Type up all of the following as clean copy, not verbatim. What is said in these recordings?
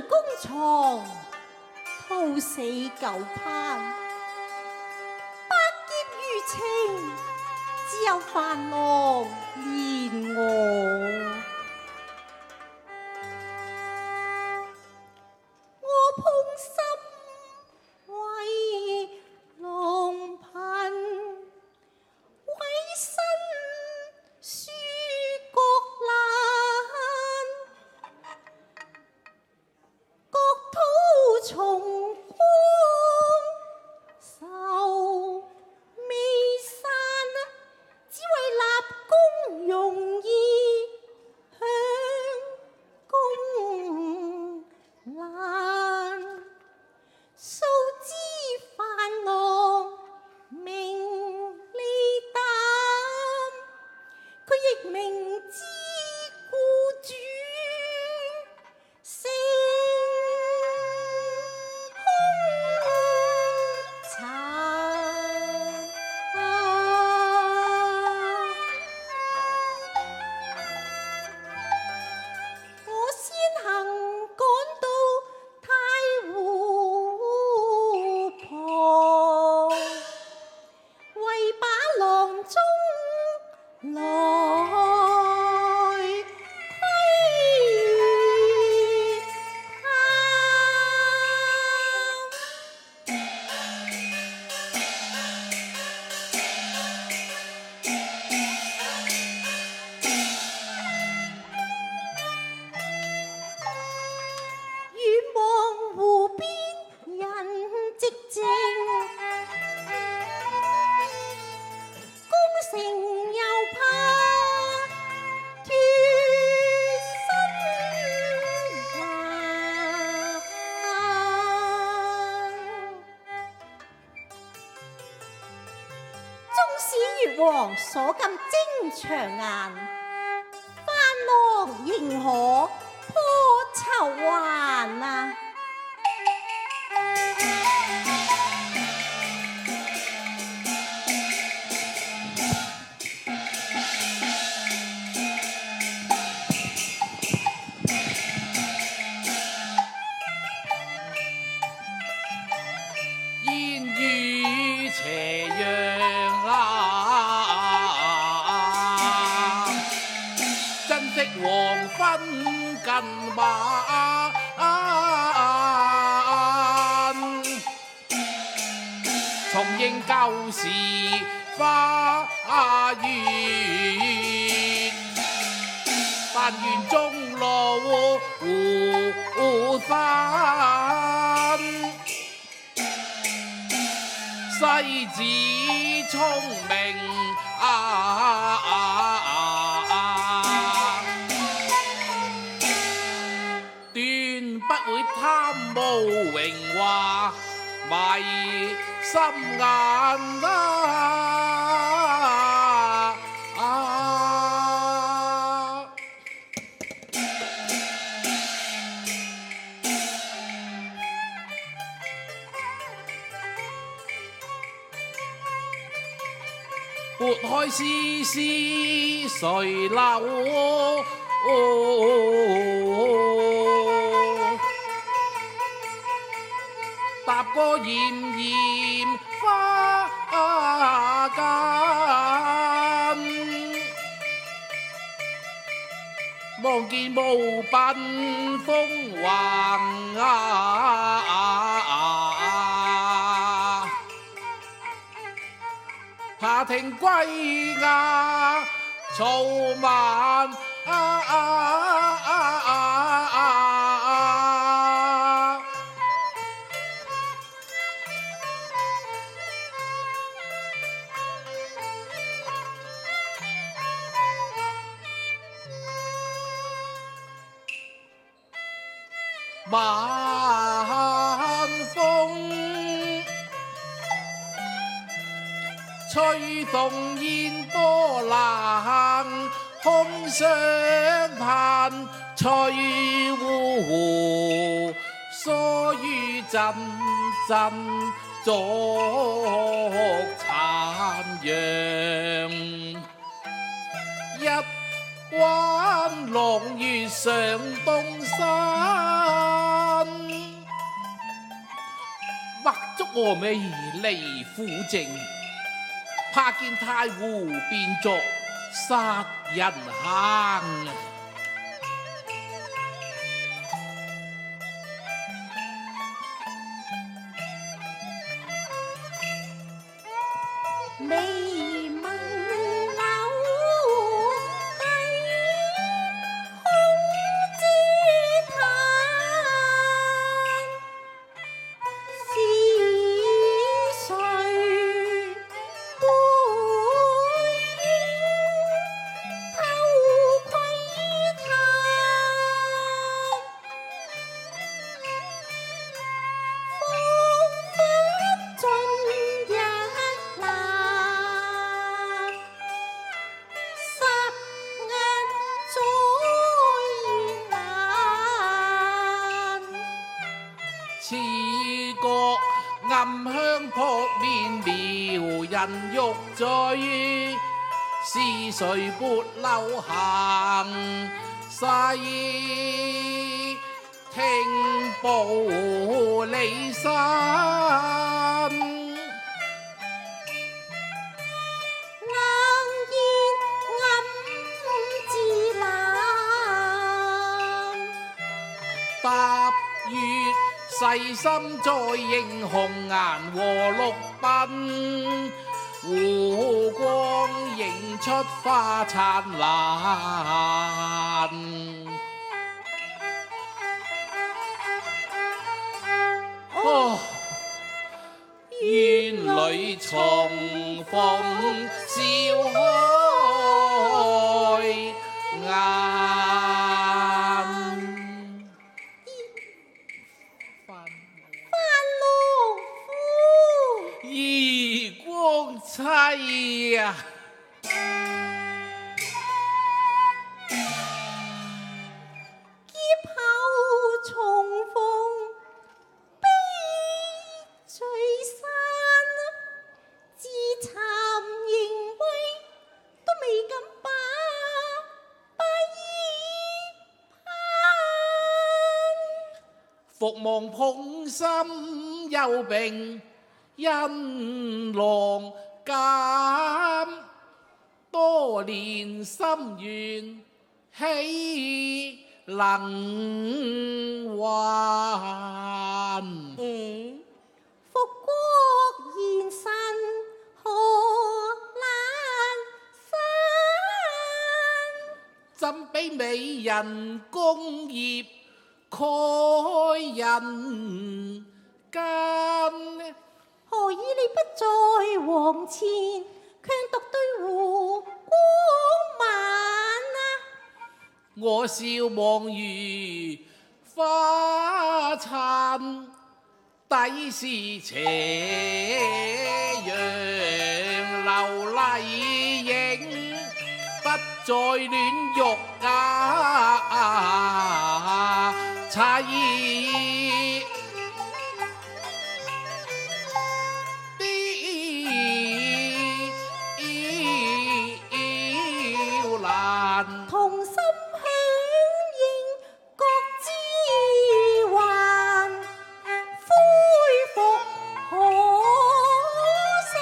公床，兔死狗烹。百劫餘情，只有飯郎憐我。我捧心為郎貧，委身書國難。國土重光，壽未散，只為立功容易享功難。素知飯郎名利膽，佢亦明知僱主成兇殘。我先行趕到太湖旁，為把郎中來遠望湖邊人寂靜，攻城又怕脱身還。縱使越王所禁征長雁，飯郎仍可破仇還啊！煙雨斜陽珍惜黃昏近晚。重應舊時花月，但願終老湖山。世子聰明斷不會貪慕榮華，迷心眼撥開絲絲垂柳，踏過炎炎花間，望見無鬢風橫下庭歸鴉草蔓晚風吹動煙波瀾，空相盼翠湖疏於陣陣燭殘陽，一彎朗月上東山。阿美離夫正，怕見太湖變作殺人坑。未問柳底空知嘆，是誰背影偷窺探？彷彿盡一縷，霎眼再現難。似覺暗香撲面，撩人欲醉。是誰撥流行，細聽步離身。冷煙暗自冷，踏月細心再認紅顏和綠鬢，湖光映出花燦爛。哦，院裏重逢笑開顏。翻羅夫，異光妻啊！劫後重逢，悲聚散，自慚形穢，都未敢把衣攀。復望捧心幽並，因浪減，多年心願豈能還？復國賢臣何難散？怎比美人功業蓋人間？何以你不在黃前，卻獨對湖光晚啊？我笑望如花燦，底是斜陽流麗影，不再戀欲妻。同心響應各支還，恢復河山，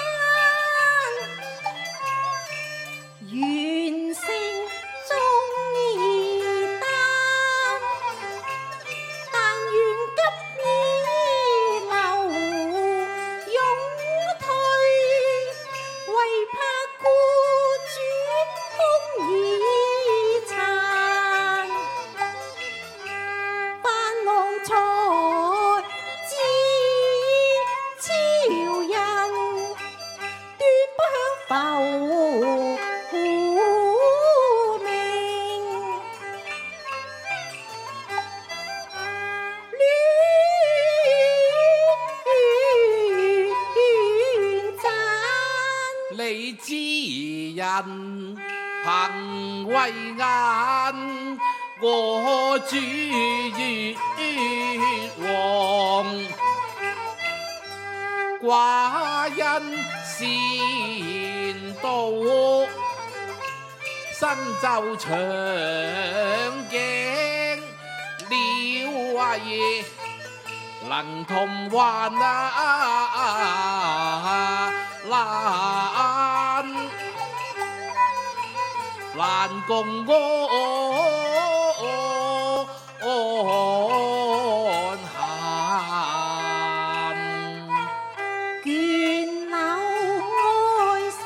完成忠義擔。但願急已流勇退，唯怕故主空已殘。翻浪才知潮人，斷不享浮名。戀讚你知人憑慧眼，我主月王，寡因善道，身就長頸了為能同患難共安閒。倦柳愛身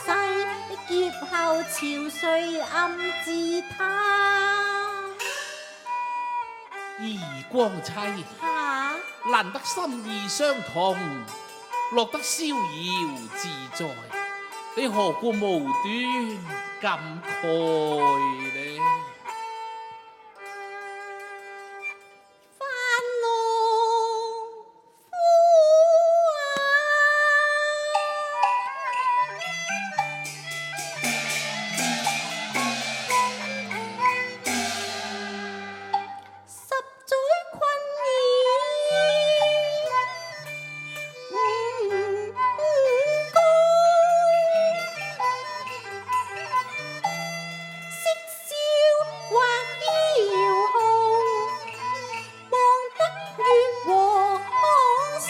世，劫後潮水暗自他。兒光妻，啊，難得心意相同，樂得逍遙自在，你何故無端感慨呢？翻浪夫十載困意色笑或遙控，望得月和康師，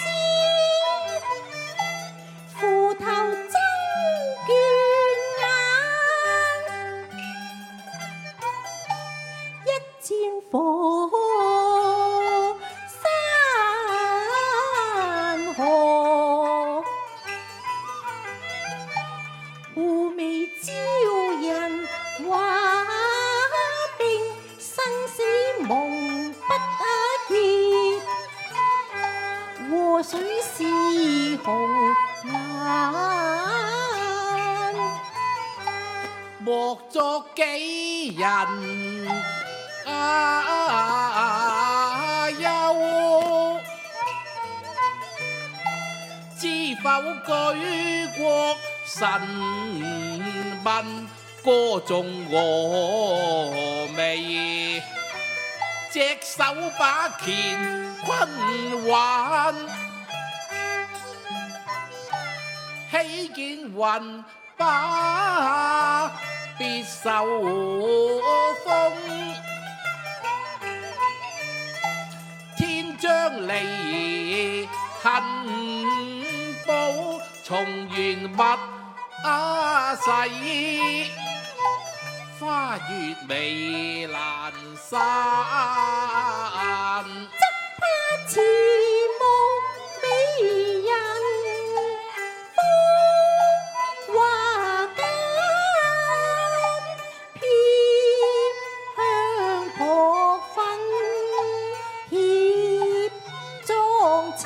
扶頭爭倦眼，一戰火山河，互未招人話定生死夢不結，禍水是紅顏，莫作幾人憂，知否舉國神民歌頌峨眉，隻手把乾坤挽，喜見雲把別受風，天將離恨報，重緣物逝，花月微難散。怕遲暮美人風華間，偏向破粉怯妝殘，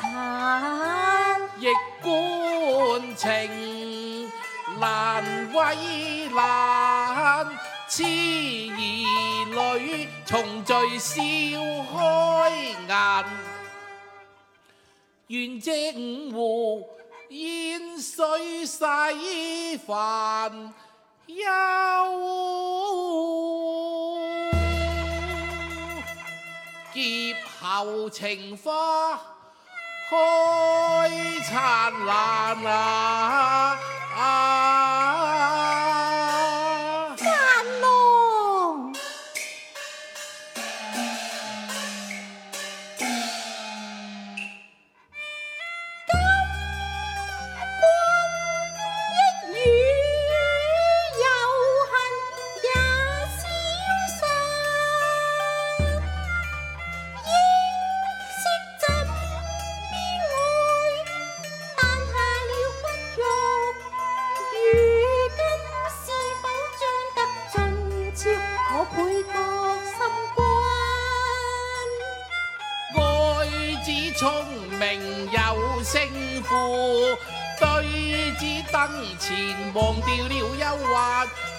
亦觀情難為難，痴兒女重聚笑開顏，願這五湖煙水洗煩憂，劫後情花開燦爛翻浪一語有恨也消散，應惜怎邊愛，但下了骨肉，如今是否將得盡超我配覺心關？愛子聰明有勝負，對子燈前忘掉了憂患，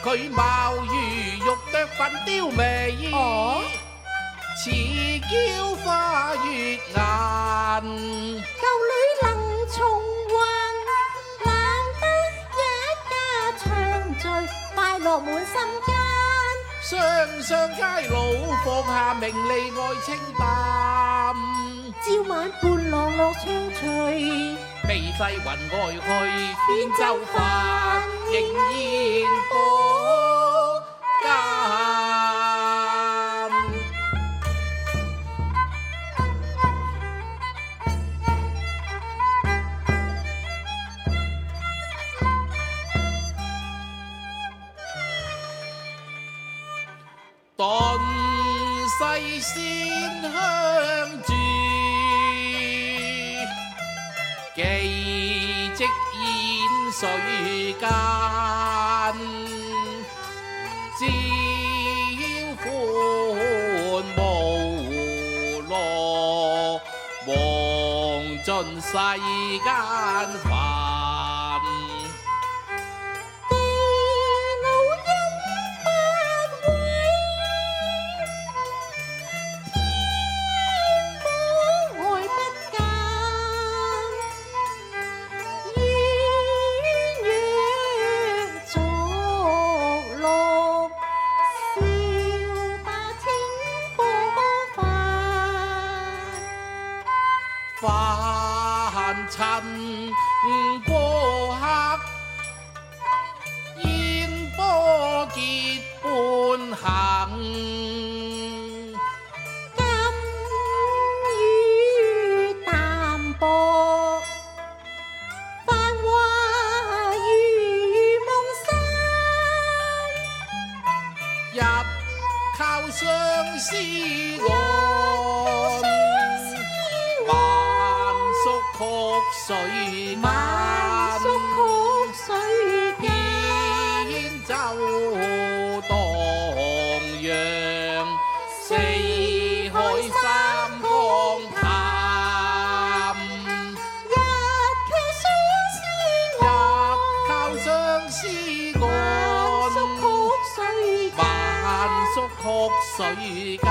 佢貌如玉啄粉雕眉，似嬌花月顏。舊侶能重還，難得一家暢聚，快樂滿心間。雙雙偕老，放下名利愛清淡，朝晚伴郎樂暢隨，微細雲外去，扁舟翻，仍然火間。頓世先香住，寄跡煙水間，朝歡無樂，忘盡世間煩。凡塵過客，煙波結伴行。甘於淡薄，繁華如夢醒。日靠相思岸，曲水間，扁舟蕩漾，四海三江談。日靠相思岸，晚宿曲水間。